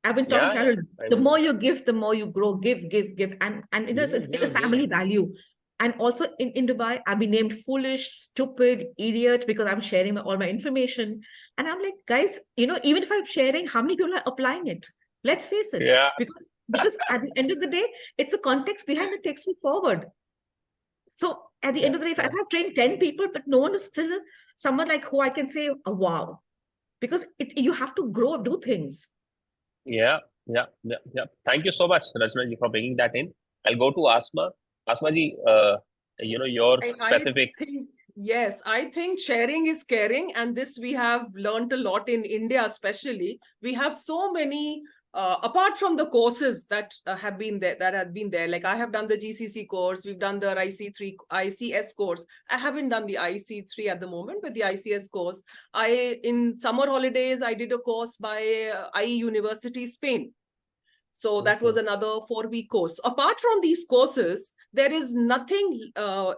I've been taught from Yeah, yeah. childhood. I The mean, more you give, the more you grow. Give, give, give. And it's a family value. And also in Dubai, I've been named foolish, stupid, idiot because I'm sharing all my information. And I'm like, guys, even if I'm sharing, how many people are applying it? Let's face it. yeah, Because at the end of the day, it's a context behind that takes you forward. So at the end of the day, if I've trained 10 people, but no one is still someone like who I can say, oh, wow, because you have to grow, do things. yeah. Thank you so much, Rachna ji, for bringing that in. I'll go to Asma. Asma ji, your specific. Yes, I think sharing is caring, and this we have learned a lot in India, especially. We have so many, apart from the courses that have been there. Like I have done the GCC course, we've done the ICS course. I haven't done the IC3 at the moment, but the ICS course. In summer holidays, I did a course by IE University, Spain. So that was another 4-week course. Apart from these courses, there is nothing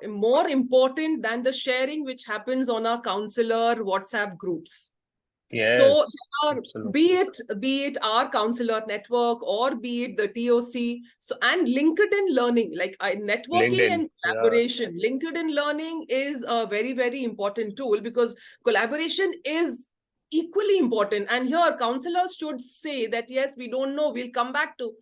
more important than the sharing which happens on our counselor WhatsApp groups. Yes, so absolutely. be it our counselor network or be it the TOC. So and LinkedIn learning, like networking LinkedIn, and collaboration. Yeah. LinkedIn learning is a very, very important tool because collaboration is equally important. And here counselors should say that, yes, we don't know, we'll come back to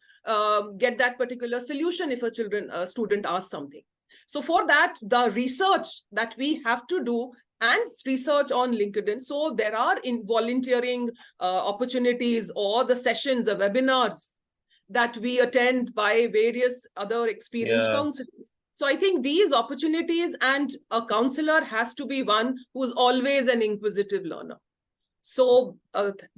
get that particular solution if a student asks something. So for that, the research that we have to do and research on LinkedIn. So there are volunteering opportunities or the sessions, the webinars that we attend by various other experienced counselors. So I think these opportunities, and a counselor has to be one who's always an inquisitive learner. So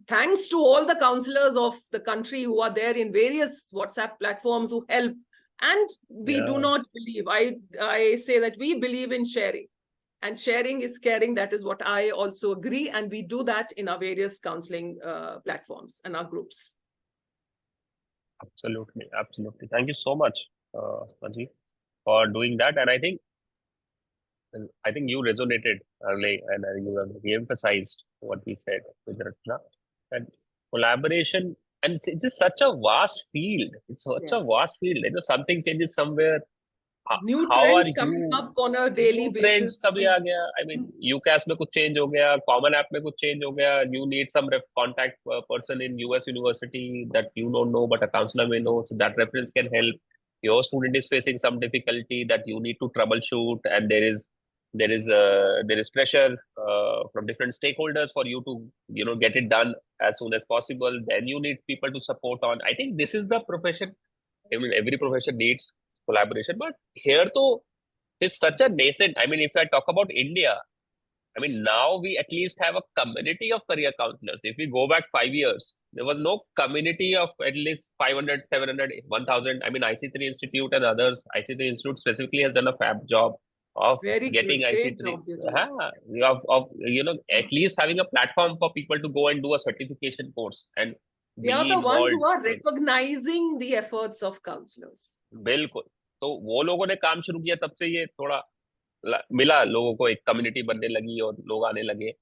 thanks to all the counselors of the country who are there in various WhatsApp platforms who help. And we do not believe, I say that we believe in sharing. And sharing is caring. That is what I also agree. And we do that in our various counseling platforms and our groups. Absolutely. Thank you so much, Sanjeev, for doing that. And I think you resonated early, and you have re-emphasized what we said with Ratna. And collaboration, and it's just such a vast field. It's such a vast field. Something changes somewhere. New How are trends coming you? up on a daily Trends basis. कभी आ गया? UCAS में कुछ change हो गया, Common App में कुछ change हो गया. You need some contact person in US University that you don't know, but a counselor may know. So that reference can help. Your student is facing some difficulty that you need to troubleshoot, and there is pressure from different stakeholders for you to get it done as soon as possible. Then you need people to support on. I think this is the profession. Every profession needs collaboration, but here though, it's such a nascent. If I talk about India, now we at least have a community of career counselors. If we go back 5 years, there was no community of at least 500, 700, 1000. IC3 Institute and others, IC3 Institute specifically has done a fab job of getting IC3, at least having a platform for people to go and do a certification course and they are the ones who are recognizing the efforts of counselors. बिल्कुल. तो वो लोगों ने काम शुरू किया, तब से ये थोड़ा मिला लोगों को, एक कम्युनिटी बनने लगी और लोग आने लगे.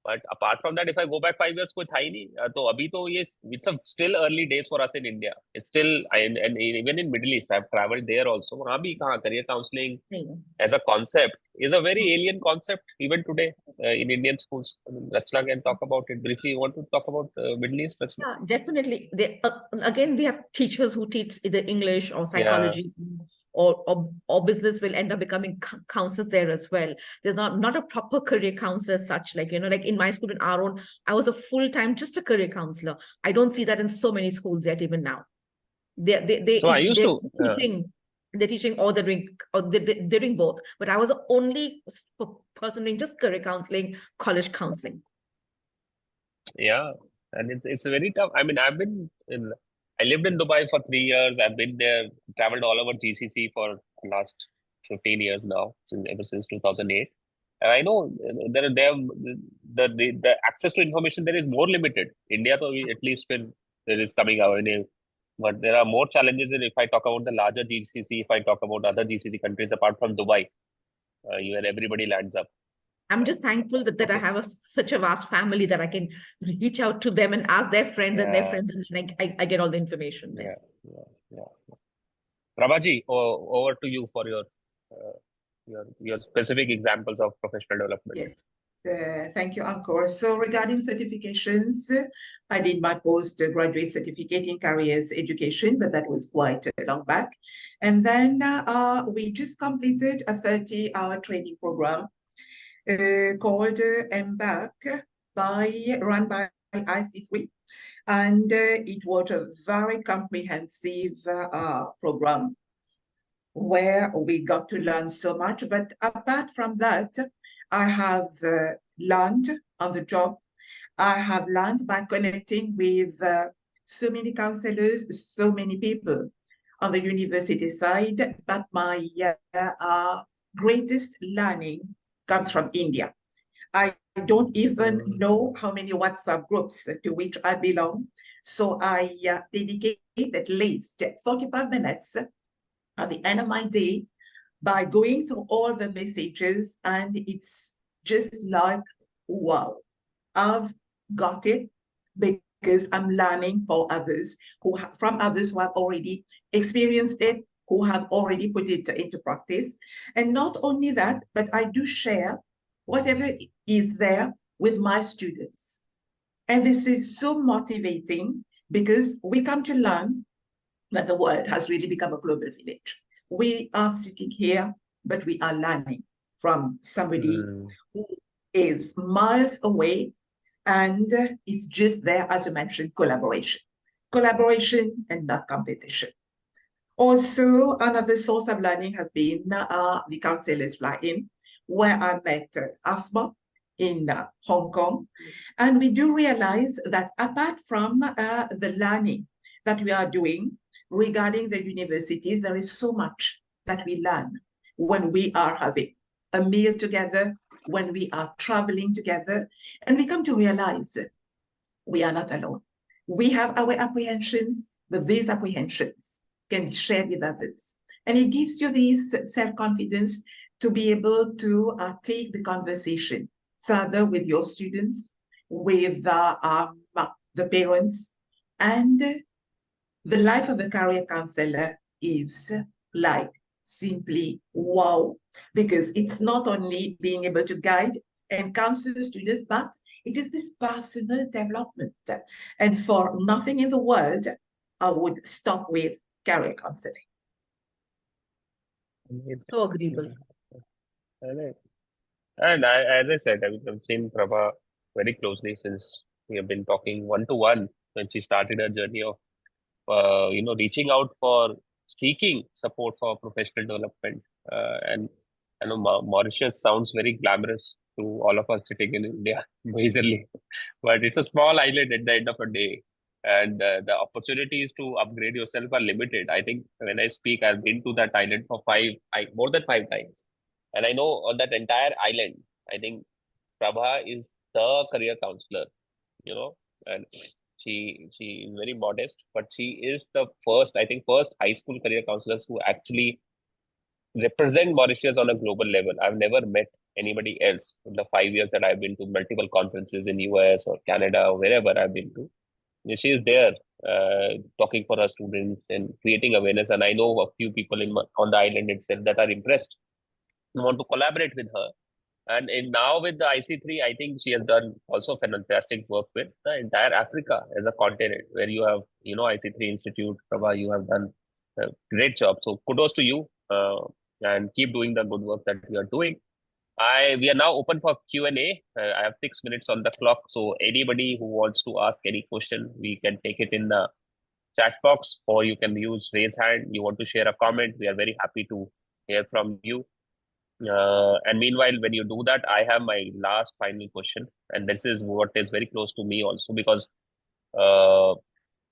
But apart from that, if I go back 5 years, कोई था ही नहीं. तो अभी तो ये it's still early days for us in India. It's still, and even in Middle East, I've traveled there also. वहाँ भी कहाँ career counseling as a concept is a very alien concept even today in Indian schools. Rachna can talk about it briefly. You want to talk about Middle East, Rachna? Yeah, definitely. Again, we have teachers who teach either English or psychology. Or business will end up becoming counselors there as well. There's not a proper career counselor as such. Like in my school in Aaron, I was a full-time just a career counselor. I don't see that in so many schools yet even now. They're teaching or they're doing both. But I was the only person doing just career counseling, college counseling. Yeah, and it's very tough. I lived in Dubai for 3 years. I've been there, traveled all over GCC for the last 15 years now, ever since 2008. And I know the access to information there is more limited. India, though, at least when there is coming out, but there are more challenges. If I talk about the larger GCC, if I talk about other GCC countries apart from Dubai, where everybody lands up. I'm just thankful that I have such a vast family that I can reach out to them and ask their friends and their friends, and I get all the information. Yeah. Prabhaji, over to you for your specific examples of professional development. Yes. Thank you, Ankur. So regarding certifications, I did my postgraduate certificate in careers education, but that was quite long back. And then we just completed a 30-hour training program called Embark run by IC3. And it was a very comprehensive program where we got to learn so much. But apart from that, I have learned on the job. I have learned by connecting with so many counselors, so many people on the university side. But my greatest learning comes from India. I don't even know how many WhatsApp groups to which I belong. So I dedicate at least 45 minutes at the end of my day by going through all the messages, and it's just like, wow, I've got it, because I'm learning from others who have already experienced it, who have already put it into practice. And not only that, but I do share whatever is there with my students. And this is so motivating, because we come to learn that the world has really become a global village. We are sitting here, but we are learning from somebody who is miles away, and it's just there, as you mentioned, collaboration and not competition. Also, another source of learning has been the Counselors Fly-In, where I met Asma in Hong Kong. And we do realize that apart from the learning that we are doing regarding the universities, there is so much that we learn when we are having a meal together, when we are traveling together, and we come to realize we are not alone. We have our apprehensions, but these apprehensions can be shared with others. And it gives you this self-confidence to be able to take the conversation further with your students, with the parents. And the life of the career counselor is like simply wow, because it's not only being able to guide and counsel the students, but it is this personal development. And for nothing in the world, I would stop with career counseling. So agreeable. And as I said, I've seen Prabha very closely since we have been talking one-to-one when she started her journey of reaching out for seeking support for professional development. And I know Mauritius sounds very glamorous to all of us sitting in India, majorly, but it's a small island at the end of a day. And the opportunities to upgrade yourself are limited. I think when I speak, I've been to that island for more than 5 times. And I know on that entire island, I think Prabha is the career counselor, and she is very modest, but she is the first high school career counselors who actually represent Mauritius on a global level. I've never met anybody else in the 5 years that I've been to multiple conferences in US or Canada or wherever I've been to. She is there talking for her students and creating awareness. And I know a few people on the island itself that are impressed and want to collaborate with her. And now with the IC3, I think she has done also fantastic work with the entire Africa as a continent, where you have, IC3 Institute. Prabha, you have done a great job. So kudos to you, and keep doing the good work that you are doing. We are now open for Q&A. I have 6 minutes on the clock. So anybody who wants to ask any question, we can take it in the chat box, or you can use raise hand. You want to share a comment, we are very happy to hear from you. And meanwhile, when you do that, I have my last final question, and this is what is very close to me also, because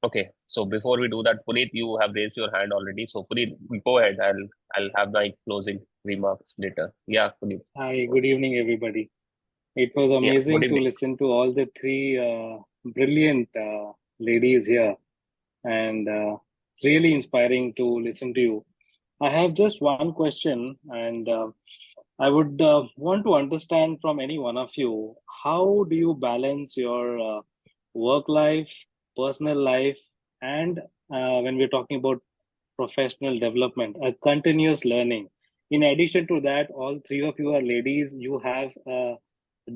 okay, so So before we do that, Puneet, you have raised your hand already. So Puneet, go ahead. I'll have my closing remarks later. Yeah, Puneet. Hi, good evening, everybody. It was Yeah, good amazing to evening. listen to all the three brilliant ladies here, and it's really inspiring to listen to you. I have just one question, and I would want to understand from any one of you, how do you balance your work life, personal life, and when we're talking about professional development, a continuous learning. In addition to that, all three of you are ladies. You have a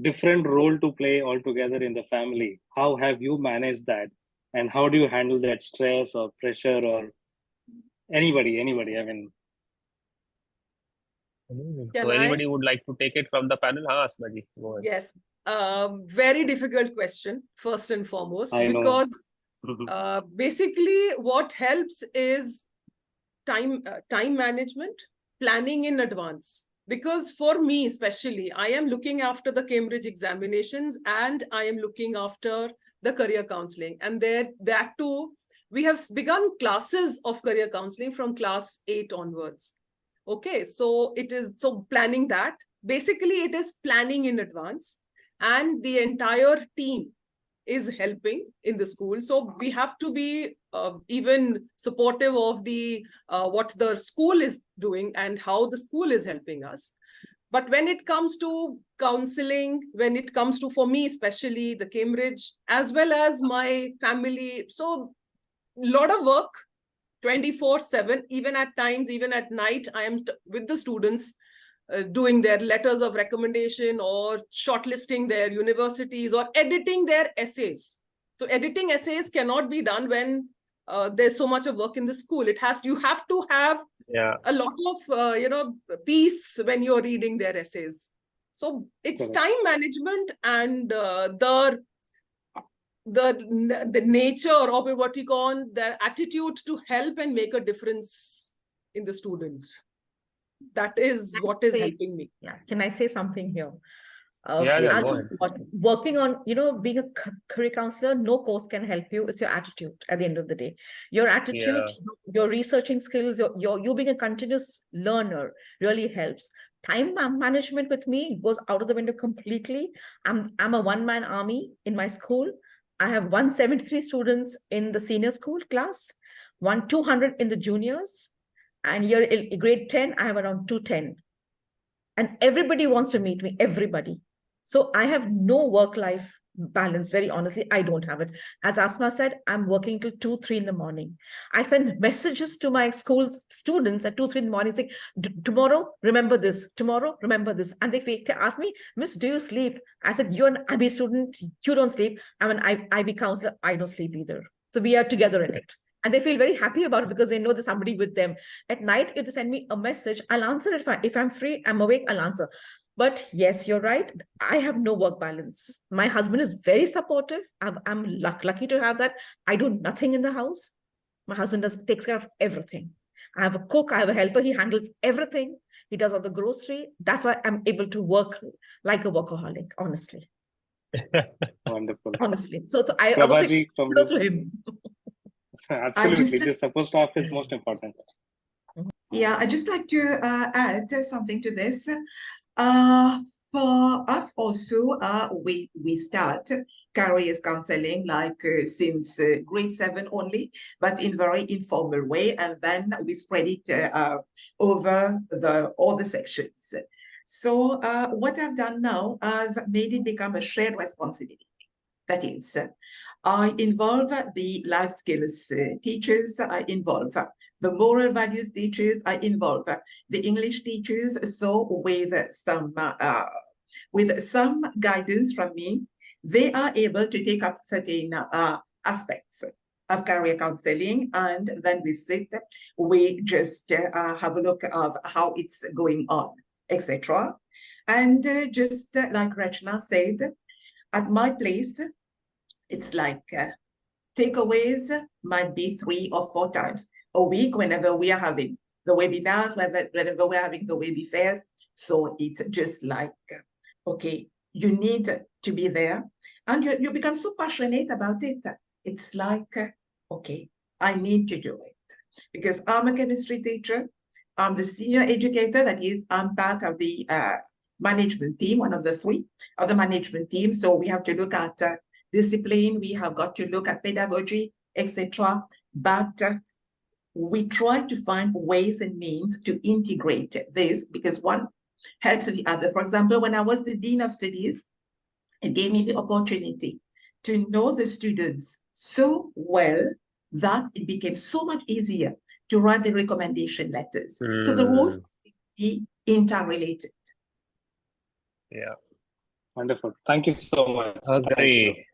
different role to play altogether in the family. How have you managed that? And how do you handle that stress or pressure or anybody? I mean, So Can I? anybody would like to take it from the panel? Haan, Asma ji, go ahead. Yes. Very difficult question, first and foremost, I know. because basically what helps is time management, planning in advance. Because for me especially, I am looking after the Cambridge examinations and I am looking after the career counseling. And that too, we have begun classes of career counseling from class 8 onwards. Okay, so planning that. Basically, it is planning in advance, and the entire team is helping in the school. So we have to be even supportive of the what the school is doing and how the school is helping us. But when it comes to counseling, when it comes to, for me especially, the Cambridge, as well as my family, so a lot of work, 24/7, even at times, even at night, I am with the students doing their letters of recommendation or shortlisting their universities or editing their essays. So editing essays cannot be done when there's so much of work in the school. You have to have a lot of peace when you're reading their essays. So it's Correct. time management and the nature, or what you call the attitude to help and make a difference in the students. That is what is helping me. Yeah, can I say something here? Yeah, I'll go tell ahead. you what, working on, being a career counselor, no course can help you. It's your attitude at the end of the day. Your attitude, your researching skills, you being a continuous learner really helps. Time management with me goes out of the window completely. I'm a one-man army in my school. I have 173 students in the senior school class, 200 in the juniors, and here in grade 10, I have around 210. And everybody wants to meet me, everybody. So I have no work-life balance. Very honestly, I don't have it. As Asma said, I'm working till 2, 3 in the morning. I send messages to my school students at 2, 3 in the morning saying, tomorrow, remember this. Tomorrow, remember this. And they ask me, Miss, do you sleep? I said, you're an IB student. You don't sleep. I'm an IB counselor. I don't sleep either. So we are together in it. And they feel very happy about it because they know there's somebody with them. At night, if they send me a message, I'll answer it. If I'm free, I'm awake, I'll answer. But yes, you're right. I have no work balance. My husband is very supportive. I'm lucky to have that. I do nothing in the house. My husband takes care of everything. I have a cook, I have a helper. He handles everything. He does all the grocery. That's why I'm able to work like a workaholic, honestly. Wonderful. Honestly. So I would say kudos to him. Absolutely. The support staff is most important. Yeah, I'd just like to add something to this. For us also, we start careers counseling since grade 7 only, but in very informal way, and then we spread it over all the sections. So what I've done now, I've made it become a shared responsibility. That is, I involve the life skills teachers, I involve the moral values teachers, I involve the English teachers. So with some guidance from me, they are able to take up certain aspects of career counseling, and then we sit, we just have a look of how it's going on, etc. And just like Rachna said, at my place, it's like takeaways might be 3 or 4 times a week whenever we are having the webinars, whenever we're having the webi fairs. So it's just like, okay, you need to be there, and you become so passionate about it. It's like, okay, I need to do it because I'm a chemistry teacher. I'm the senior educator, that is, I'm part of the management team, one of the three of the management team. So we have to look at discipline, we have got to look at pedagogy, etc. But we try to find ways and means to integrate this because one helps the other. For example, when I was the Dean of Studies, it gave me the opportunity to know the students so well that it became so much easier to write the recommendation letters. So the roles be interrelated. Yeah. Wonderful. Thank you so much. Agree.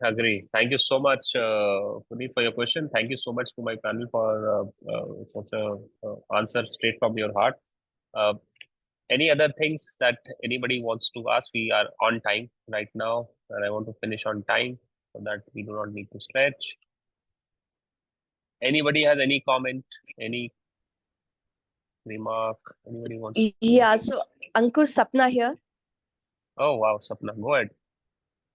Thank you so much, Puneet, for your question. Thank you so much to my panel for such a answer straight from your heart. Any other things that anybody wants to ask? We are on time right now, and I want to finish on time so that we do not need to stretch. Anybody has any comment, any remark? Anybody wants to? Yeah, so Ankur, Sapna here. Oh, wow, Sapna, go ahead.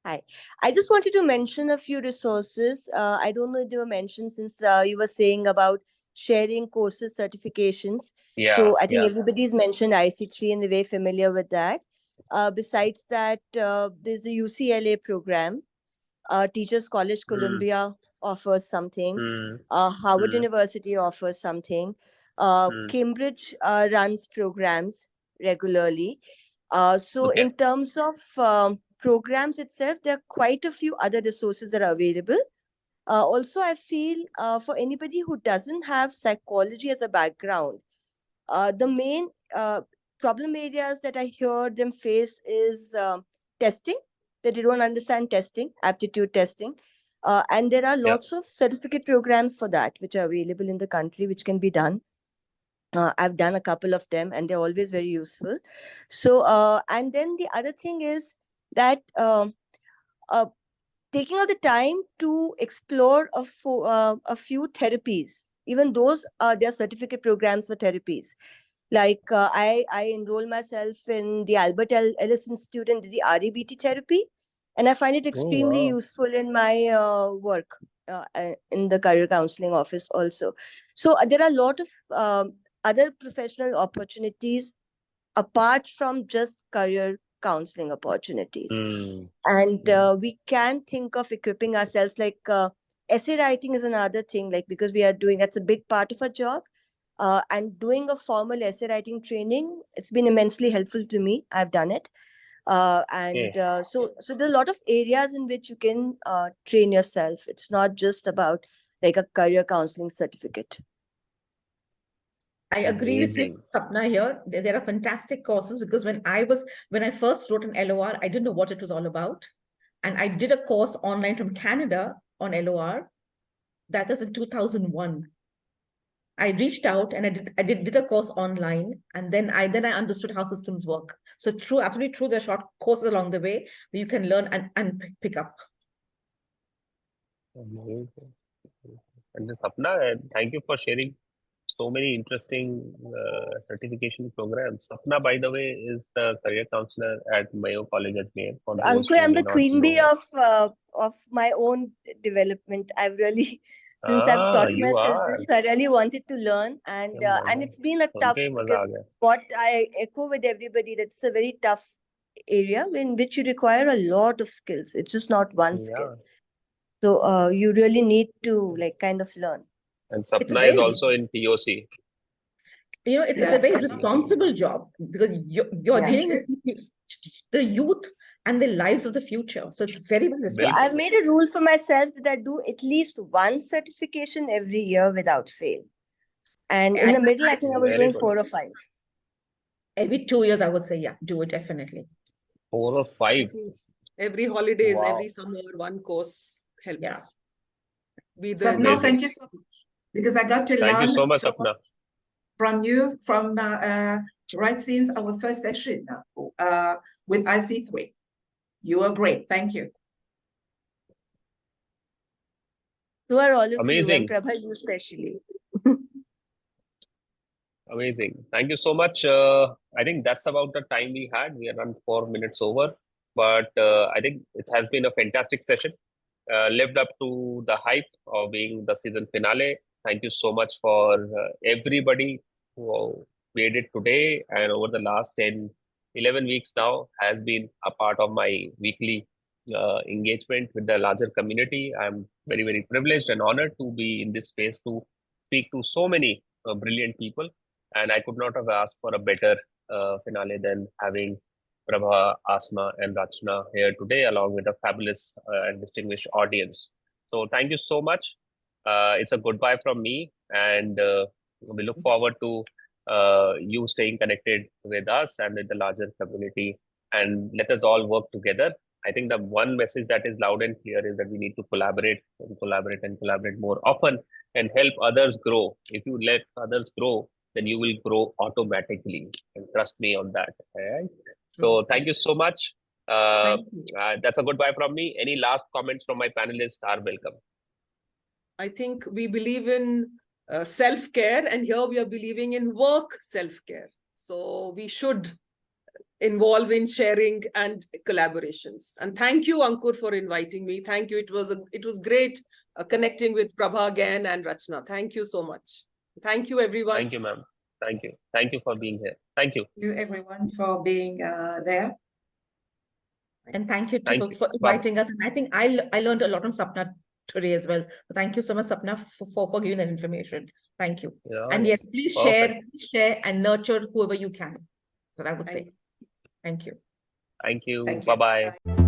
Hi. I just wanted to mention a few resources. I don't know if they were mentioned since you were saying about sharing courses, certifications. Yeah, So I think yeah. everybody's mentioned IC3 and they're very familiar with that. Besides that, there's the UCLA program. Teachers College Columbia offers something. Harvard University offers something. Cambridge runs programs regularly. So Okay. in terms of programs itself, there are quite a few other resources that are available. Also, I feel for anybody who doesn't have psychology as a background, the main problem areas that I hear them face is testing, that they don't understand testing, aptitude testing. And there are lots of certificate programs for that, which are available in the country, which can be done. I've done a couple of them and they're always very useful. So, and then the other thing is that taking out the time to explore a few therapies, even those there are certificate programs for therapies. Like I enrolled myself in the Albert Ellis Institute and did the REBT therapy, and I find it extremely useful in my work in the career counseling office also. So there are a lot of other professional opportunities apart from just career counseling opportunities. And we can think of equipping ourselves, like essay writing is another thing, like because we are doing, that's a big part of our job. And doing a formal essay writing training, it's been immensely helpful to me. I've done it. So there are a lot of areas in which you can train yourself. It's not just about like a career counseling certificate. I agree with you, Sapna here. There are fantastic courses because when I first wrote an LOR, I didn't know what it was all about. And I did a course online from Canada on LOR. That was in 2001. I reached out and I did a course online, and then I understood how systems work. So true, absolutely true. There are short courses along the way where you can learn and pick up. Amazing. And Sapna, thank you for sharing so many interesting certification programs. Sapna, by the way, is the career counselor at Mayo College Ajmer. Uncle, I'm the queen bee of my own development. I've really, since I've taught myself this, I really wanted to learn, and it's been a tough, because what I echo with everybody, that's a very tough area in which you require a lot of skills. It's just not one skill. So you really need to like kind of learn. And Sapna is also in TOC. You know, it's a very responsible job because you're dealing with the youth and the lives of the future. So it's very, very responsible. So I've made a rule for myself that I do at least one certification every year without fail. And in the middle, I think I was doing 4 or 5. Every 2 years, I would say, yeah, do it definitely. 4 or 5. Every holidays, every summer, one course helps. Yeah. Sapna, thank you so much. Because I got to learn Thank you so much, Sapna. From you, from right since our first session with IC3. You are great. Thank you. Who are all of Amazing. you, and Prabha, you especially. Amazing. Thank you so much. I think that's about the time we had. We are around 4 minutes over, but I think it has been a fantastic session. Lived up to the hype of being the season finale. Thank you so much for everybody who made it today and over the last 10, 11 weeks now has been a part of my weekly engagement with the larger community. I'm very, very privileged and honored to be in this space to speak to so many brilliant people. And I could not have asked for a better finale than having Prabha, Asma, and Rachna here today, along with a fabulous and distinguished audience. So thank you so much. It's a goodbye from me, and we look forward to you staying connected with us and with the larger community. And let us all work together. I think the one message that is loud and clear is that we need to collaborate and collaborate and collaborate more often and help others grow. If you let others grow, then you will grow automatically. And trust me on that. All right. So thank you so much. Thank you. That's a goodbye from me. Any last comments from my panelists are welcome. I think we believe in self-care, and here we are believing in work self-care. So we should involve in sharing and collaborations. And thank you, Ankur, for inviting me. Thank you. It was great connecting with Prabha again and Rachna. Thank you so much. Thank you, everyone. Thank you, ma'am. Thank you. Thank you for being here. Thank you. Thank you, everyone, for being there. And thank you Thank for, you. for inviting us. And I think I learned a lot from Sapna today as well. So thank you so much, Sapna, for giving that information. Thank you. Yeah, And yes, please perfect. share and nurture whoever you can. That's what I would say. Thank you. Thank you. Thank you. Bye-bye. Bye.